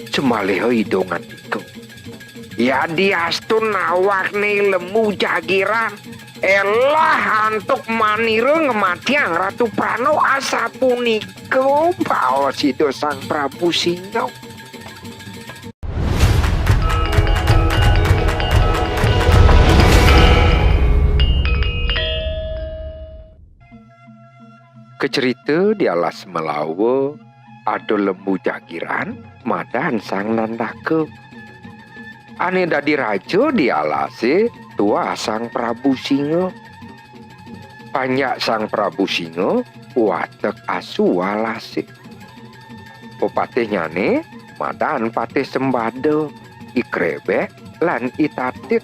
Semalih hidungan itu. Ya diastun awak nih lemu jagiran. Elah antuk manire ngematiang Ratu Prano asa puniko baos itu Sang Prabu Singa. Kecerita di alas Melawa ada lembu jagiran madan Sang Nandaka. Ane dadi raja di alase tua Sang Prabu Singa. Banyak Sang Prabu Singa watek asu alase. Pepatihnya ne madan patih sembada ikrebek lan itatit.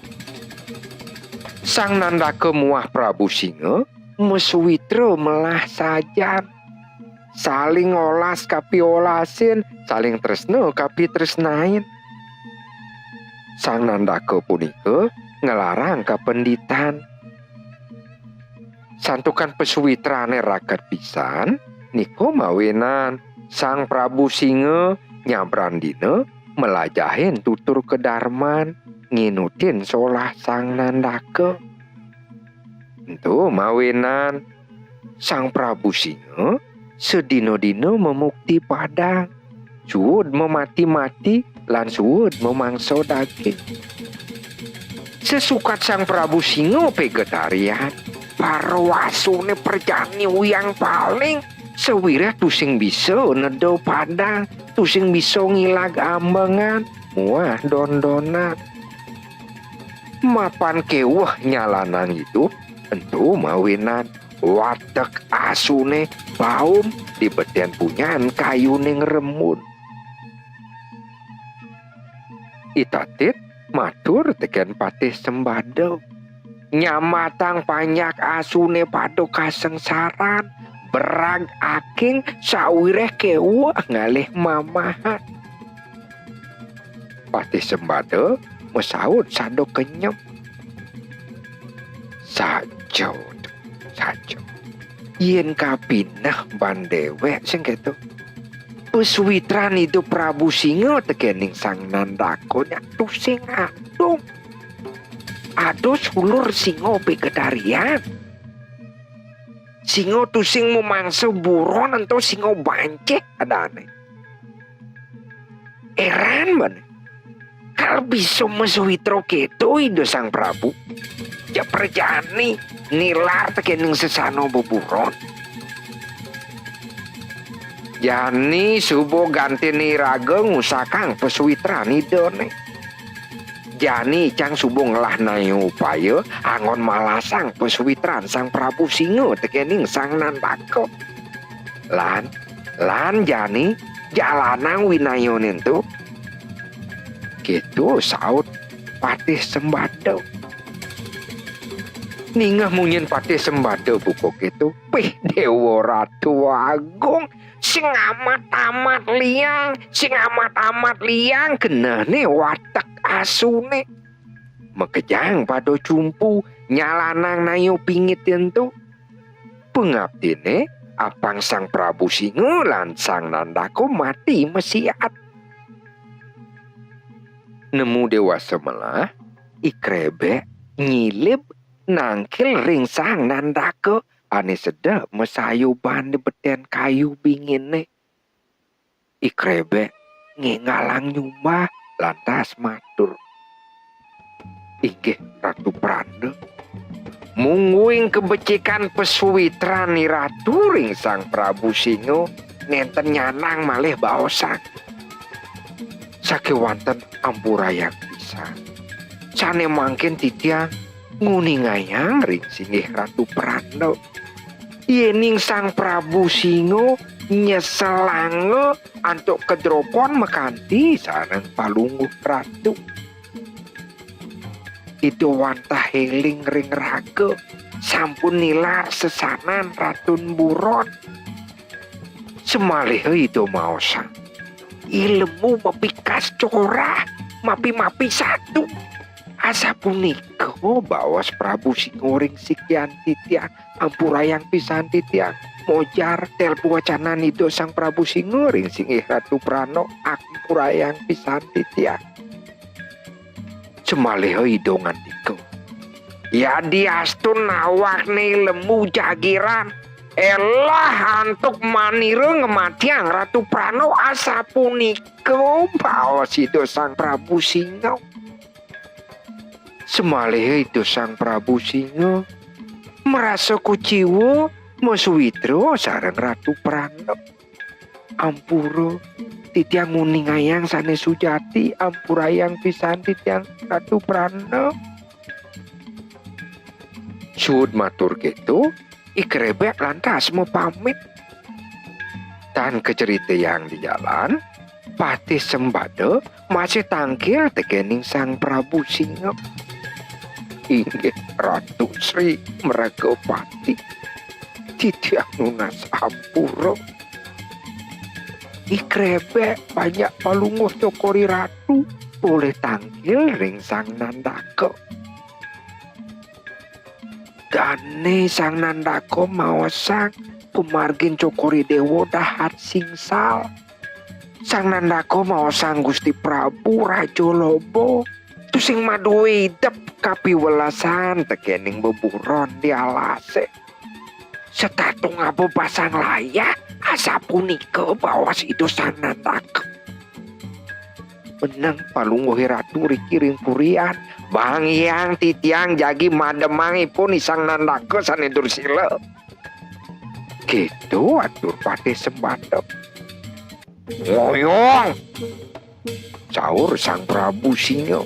Sang Nandaka muah Prabu Singa mesuwitra melah sajan. Saling olas kapi olasin, saling tresno kapi tresnain. Sang Nandaka punika ngelarang kapenditan. Santukan pesuwitrane raket pisan niko mawenan Sang Prabu Singa nyabrandina melajahin tutur kedarman nginutin solah Sang Nandaka. Entu mawenan Sang Prabu Singa sedino-dino memukti padang, suwud memati-mati lan suwud memangsa daging. Sesukat Sang Prabu Singa vegetarian, parwasune perjani yang paling sewirah tusing bisa nedo padang, tusing bisa ngilag ambengan, muah dondonan. Mapan kewah nyalanan itu, entu mawinan watek asune baum di beden punyan kayune ngeremun. Itatit matur teken patih sembada. Nyamatang panyak asune pado kasengsaran, berag aking sawireh kewah ngalih mamahan. Patih sembada mesaut sado kenyem. Sajo. Yen kapinah bandewek sing ketu. Pesuwitran itu Prabu Singa tekening Sang Nandaka nya tusing adung. Ado sulur singa vegetarian. Singa tusing memangsa buron ento singa banceh adane. Eran man. Kalau bisa mesuwitra keto ido Sang Prabu. Ya perjani nilar tekening sesano beburon. Jani subuh ganti niraga ngusakang pesuwitran idone. Jani cang subuh ngelah nayo upaya angon malasang pesuwitran Sang Prabu Singa tekening Sang Nandaka. Lan jani jalanang winayonin tu. Gitu saut patih sembada. Ningah munyin patih sembada buku gitu. Pih Dewa Ratu Agung sing amat-amat liang genane watek asune. Mekejang pado cumpu nyalanang nayo pingit tentu. Pengabdine apang Sang Prabu Singa lan Sang Nandaka mati mesiat. Nemu dewasa melah ikrebe nyilip nangkil ring Sang Nandaka ane sedap mesayuban di beden kayu bingine. Ikrebe ngengalang nyumbah lantas matur. Inggih Ratu Prana, mungguing kebecikan pesuwitran ni Ratu ring Sang Prabu Singa nenten nyanang malih baosan. Sakewanten ampurayang pisan. Sane mangken titiang nguningayang ring singgih Ratu Prana. Yening Sang Prabu Singa nyeselange antuk kedropon mekanti sareng palungguh ratu. Itu wantah heling ring raga sampun nilar sesanan Ratun Buron. Semalih itu maosa ilmu mepikas corah mapi-mapi satu. Asa punika bawas Prabu Singa ring sikian titian ampurayang pisan titiang mojar telpu wacana nido Sang Prabu Singa ring singih Ratu Prana ampurayang pisan titiang. Semaleho idongan diko. Ya diastun nawak nih lemu jagiran. Elah antuk manire ngematiang Ratu Prana asa puniko baos itu Sang Prabu Singa. Semaleho itu Sang Prabu Singa merasa kuciwo Maswitra sareng Ratu Prana. Ampura titiang nguningayang sane sujati ampurayang pisan titiang Ratu Prana. Sud matur gitu, ikrebek lantas mau pamit. Dan kecerita yang di jalan, Patih Sembada masih tangkil tekening Sang Prabu Singa. Inggih Ratu Sri Mergopati titiang nunas ampura. Ikrebek banyak palungguh cokori ratu boleh tangkil ring Sang Nandaka. Dane Sang Nandaka maosang pemargin cokori dewa dahat singsal. Sang Nandaka maosang Gusti Prabu Raja Lobo tu sing maduwe idep kapiwelasan tekening beburon di alase. Setatung abu pasang layak asa punika bawas itu Sang Nandaka. Menang palungguh ratu rikiring purian bang yang titiang jagi mademangi pun Sang Nandaka sane dursila. Gitu atur Patih Sembada. Ngoyong caur Sang Prabu Singa.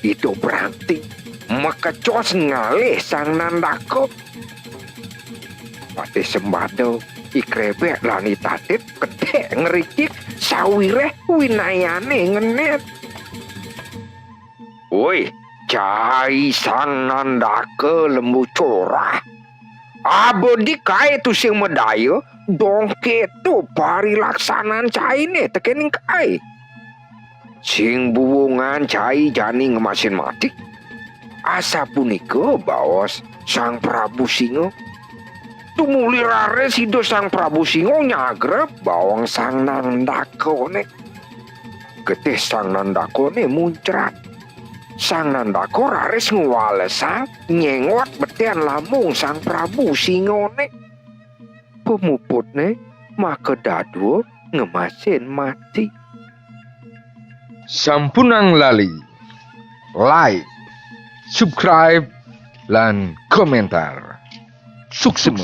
Itu berarti makecos ngalih Sang Nandaka. Patih Sembada ikrebek lani tatit kedek ngericik sawireh winayane ngenet. Woi, cai Sang Nandaka lembu corah. Abodi kae tu sing medaya dongke tu parilaksanan caine tekening kae. Sing buwungan cai jani ngemasin mati. Asa punika baos Sang Prabu Singa. Tumuli rare sido Sang Prabu Singa nyagrep bawang Sang Nandaka ne. Getih Sang Nandaka ne muncrat. Sang Nandaka raris ngwalesang nyengot betian lamung Sang Prabu Singa ne. Pemuput ne maka dadua ngemasin mati. Sampunang lali like, subscribe, lan komentar. Sukses.